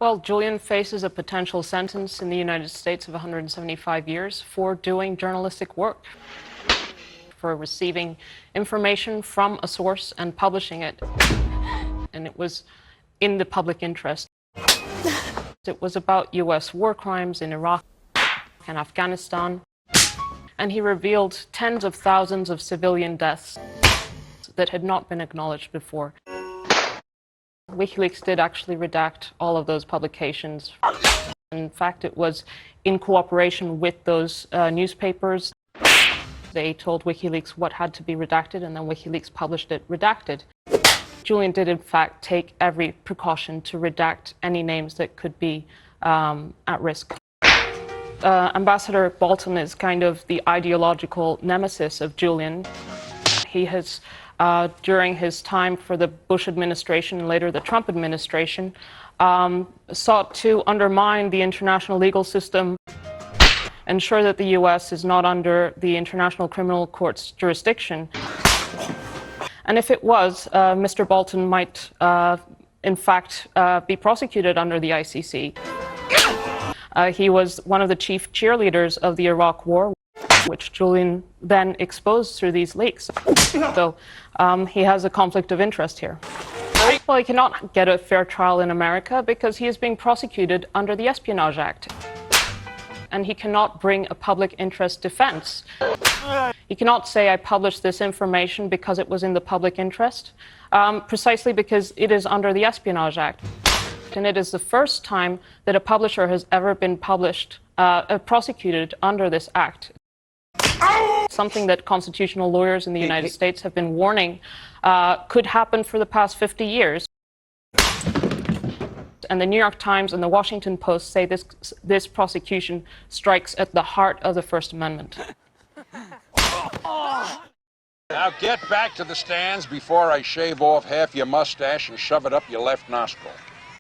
Well, Julian faces a potential sentence in the United States of 175 years for doing journalistic work, for receiving information from a source and publishing it. And it was in the public interest. It was about US war crimes in Iraq and Afghanistan. And he revealed tens of thousands of civilian deaths that had not been acknowledged before. WikiLeaks did actually redact all of those publications. In fact, it was in cooperation with those newspapers. They told WikiLeaks what had to be redacted, and then WikiLeaks published it redacted. Julian did, in fact, take every precaution to redact any names that could be at risk. Ambassador Bolton is kind of the ideological nemesis of Julian. He has, during his time for the Bush administration and later the Trump administration, sought to undermine the international legal system, ensure that the US is not under the International Criminal Court's jurisdiction. And if it was, Mr. Bolton might, in fact, be prosecuted under the ICC. He was one of the chief cheerleaders of the Iraq War, which Julian then exposed through these leaks. So he has a conflict of interest here. Well, he cannot get a fair trial in America because he is being prosecuted under the Espionage Act. And he cannot bring a public interest defense. He cannot say, I published this information because it was in the public interest, precisely because it is under the Espionage Act. And it is the first time that a publisher has ever been prosecuted under this act. Something that constitutional lawyers in the United States have been warning could happen for the past 50 years. And the New York Times and the Washington Post say this prosecution strikes at the heart of the First Amendment. Now get back to the stands before I shave off half your mustache and shove it up your left nostril.